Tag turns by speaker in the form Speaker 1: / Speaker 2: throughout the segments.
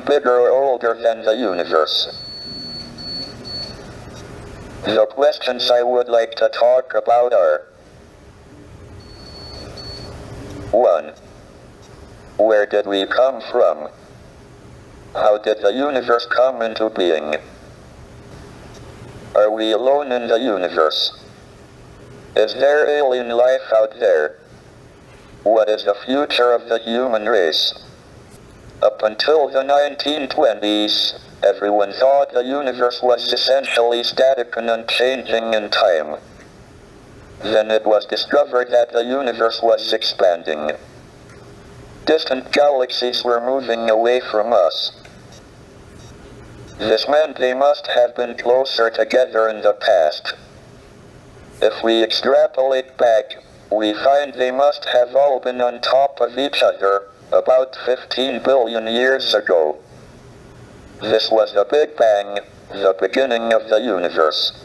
Speaker 1: bigger or older than the universe? The questions I would like to talk about are: 1. Where did we come from? How did the universe come into being? Are we alone in the universe? Is there alien life out there? What is the future of the human race? Up until the 1920s, everyone thought the universe was essentially static and unchanging in time. Then it was discovered that the universe was expanding. Distant galaxies were moving away from us. This meant they must have been closer together in the past. If we extrapolate back, we find they must have all been on top of each other about 15 billion years ago. This was the Big Bang, the beginning of the universe.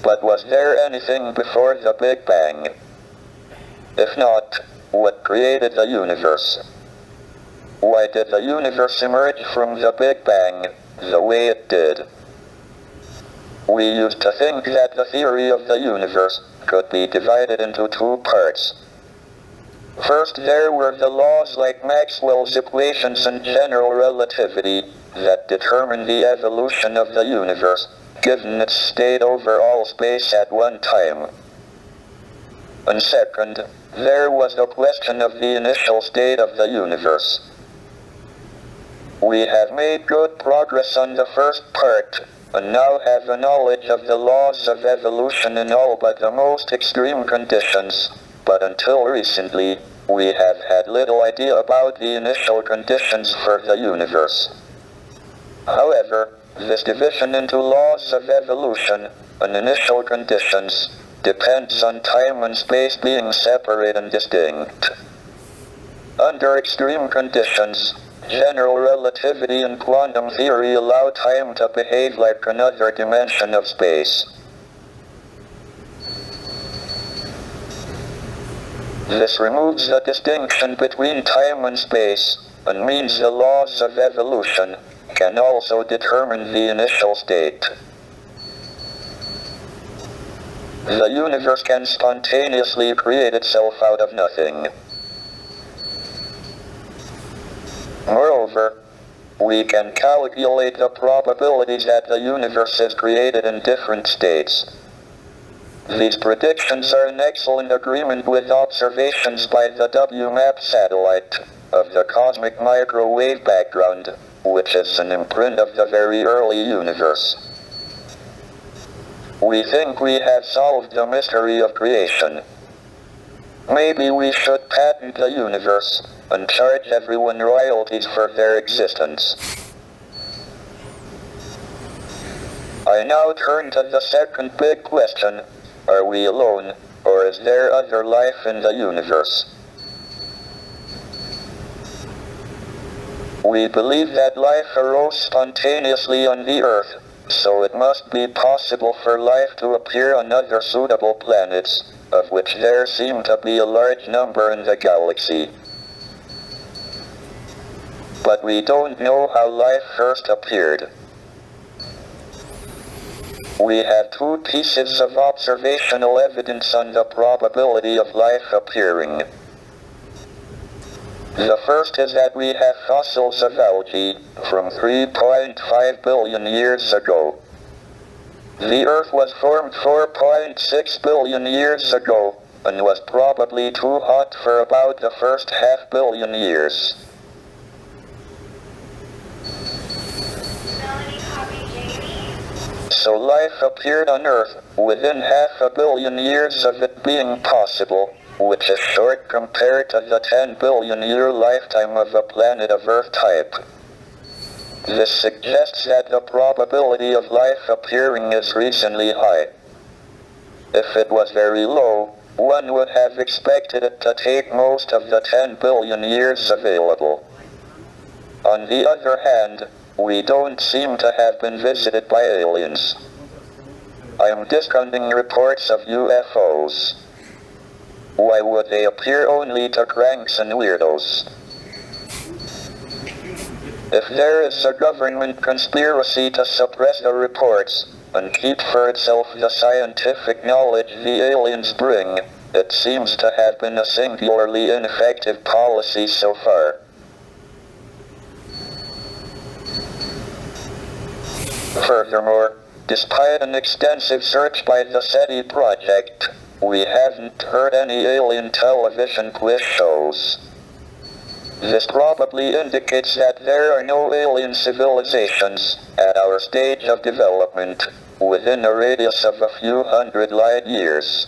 Speaker 1: But was there anything before the Big Bang? If not, what created the universe? Why did the universe emerge from the Big Bang the way it did? We used to think that the theory of the universe could be divided into two parts. First, there were the laws like Maxwell's equations and general relativity that determine the evolution of the universe, given its state over all space at one time. And second, there was the question of the initial state of the universe. We have made good progress on the first part, and now have a knowledge of the laws of evolution in all but the most extreme conditions, but until recently, we have had little idea about the initial conditions for the universe. However, this division into laws of evolution and initial conditions depends on time and space being separate and distinct. Under extreme conditions, general relativity and quantum theory allow time to behave like another dimension of space. This removes the distinction between time and space, and means the laws of evolution can also determine the initial state. The universe can spontaneously create itself out of nothing. Moreover, we can calculate the probabilities that the universe is created in different states. These predictions are in excellent agreement with observations by the WMAP satellite of the cosmic microwave background, which is an imprint of the very early universe. We think we have solved the mystery of creation. Maybe we should patent the universe and charge everyone royalties for their existence. I now turn to the second big question: are we alone, or is there other life in the universe? We believe that life arose spontaneously on the Earth, so it must be possible for life to appear on other suitable planets, of which there seem to be a large number in the galaxy. But we don't know how life first appeared. We have two pieces of observational evidence on the probability of life appearing. The first is that we have fossils of algae from 3.5 billion years ago. The Earth was formed 4.6 billion years ago, and was probably too hot for about the first half-billion years. So life appeared on Earth within 500 million years of it being possible, which is short compared to the 10 billion year lifetime of a planet of Earth type. This suggests that the probability of life appearing is reasonably high. If it was very low, one would have expected it to take most of the 10 billion years available. On the other hand, we don't seem to have been visited by aliens. I am discounting reports of UFOs. Why would they appear only to cranks and weirdos? If there is a government conspiracy to suppress the reports and keep for itself the scientific knowledge the aliens bring, it seems to have been a singularly ineffective policy so far. Furthermore, despite an extensive search by the SETI project, we haven't heard any alien television quiz shows. This probably indicates that there are no alien civilizations at our stage of development within a radius of a few hundred light years.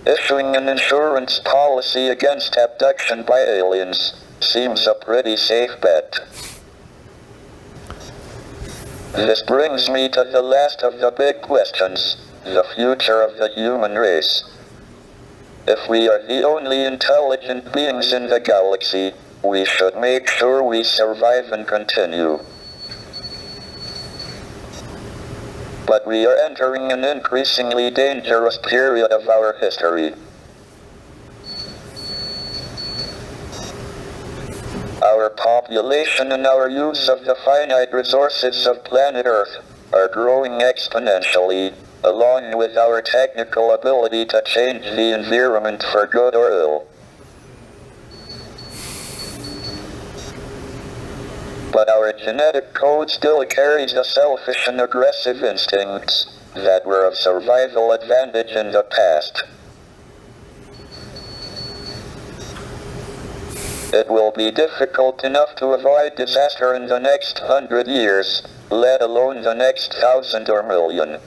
Speaker 1: Issuing an insurance policy against abduction by aliens seems a pretty safe bet. This brings me to the last of the big questions, the future of the human race. If we are the only intelligent beings in the galaxy, we should make sure we survive and continue. But we are entering an increasingly dangerous period of our history. Our population and our use of the finite resources of planet Earth are growing exponentially, along with our technical ability to change the environment for good or ill. But our genetic code still carries the selfish and aggressive instincts that were of survival advantage in the past. It will be difficult enough to avoid disaster in the next 100 years, let alone the next 1,000 or million.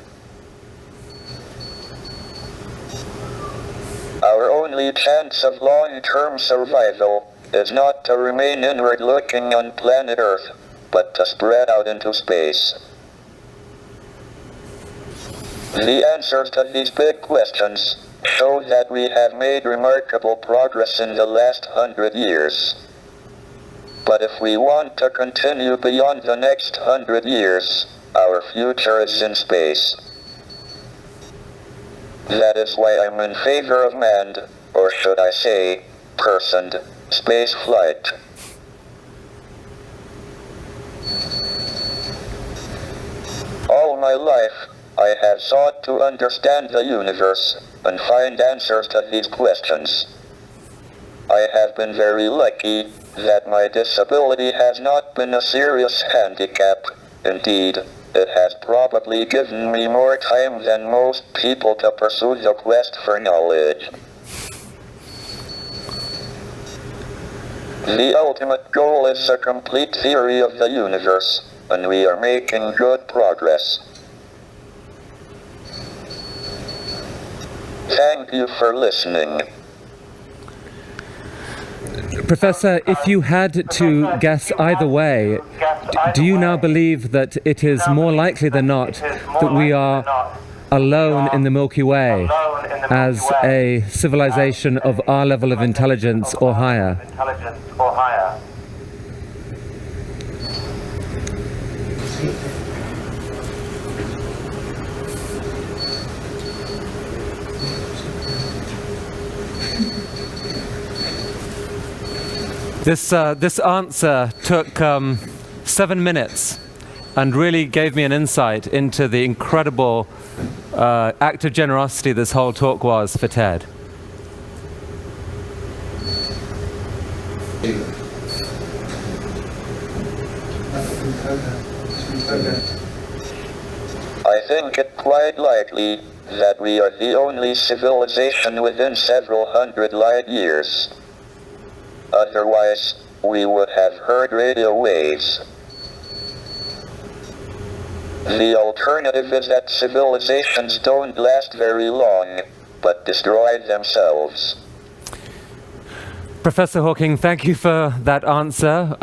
Speaker 1: Our only chance of long-term survival is not to remain inward-looking on planet Earth, but to spread out into space. The answers to these big questions show that we have made remarkable progress in the last 100 years. But if we want to continue beyond the next 100 years, our future is in space. That is why I'm in favor of manned, or should I say, personed, space flight. All my life, I have sought to understand the universe and find answers to these questions. I have been very lucky that my disability has not been a serious handicap. Indeed, it has probably given me more time than most people to pursue the quest for knowledge. The ultimate goal is a complete theory of the universe, and we are making good progress. Thank you for listening.
Speaker 2: Professor, if you had to guess either way, do you now believe that it is more likely than not that we are alone in the Milky Way as a civilization of our level of intelligence or higher? This answer took 7 minutes and really gave me an insight into the incredible act of generosity this whole talk was for Ted.
Speaker 1: I think it quite likely that we are the only civilization within several hundred light years. Otherwise, we would have heard radio waves. The alternative is that civilizations don't last very long, but destroy themselves.
Speaker 2: Professor Hokking, thank you for that answer.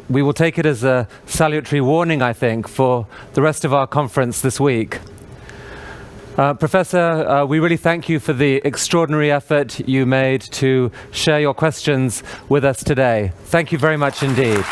Speaker 2: We will take it as a salutary warning, I think, for the rest of our conference this week. Professor, we really thank you for the extraordinary effort you made to share your questions with us today. Thank you very much indeed.